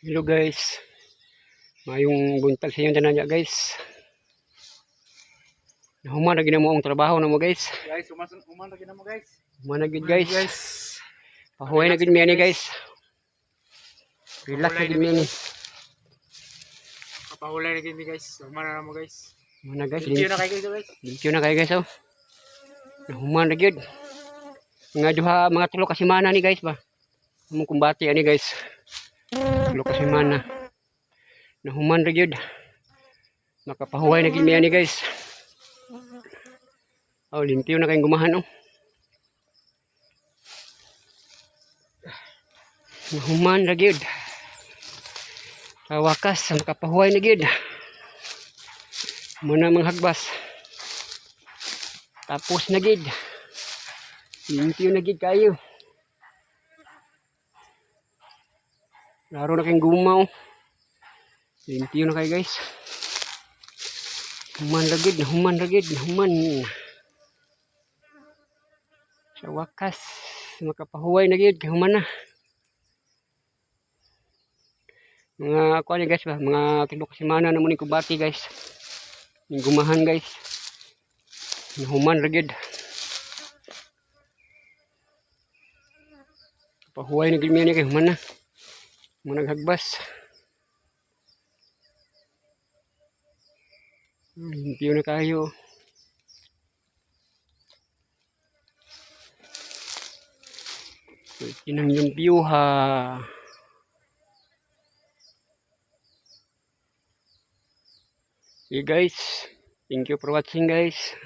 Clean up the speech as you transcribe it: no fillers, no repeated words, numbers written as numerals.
Hello guys, mayong buntag sa inyo tanan guys. Human na ginamo ang trabaho na mo guys. Guys, uman lagi na mo guys. Human na gid guys. Pahuway na gid mi ani guys. Relax na gid mi ani. Kapahulay na gid mi guys. Uman na mo guys. Human na guys. Limpyo na kayo guys. Limpyo na kayo guys oh. Human na gid. Mga tulo ka semana ni guys ba. Among kumbati ani guys. Tulo ka semana. Human na gid. Makapahuway na gid mi ani guys. Oh, limpyo na kayong gumahan oh. Human na gid. Sa wakas, makapahuway na gid. Muna mga hagbas. Tapos na gid. Limpyo na gid kayo. Laro na kayong gumaw. Limpyo na kayo guys. Human na gid, human na gid, human. Sa wakas, makapahuway na gid, human na. Mga kuha ni guys ba, mga tulok semana na muna kubati guys. Yung gumahan guys. Human na gid. Pahuway na gid niya kay human na. Muna naghagbas. Limpyo na kayo. Tinang yung view ha. Okay guys. Thank you for watching guys.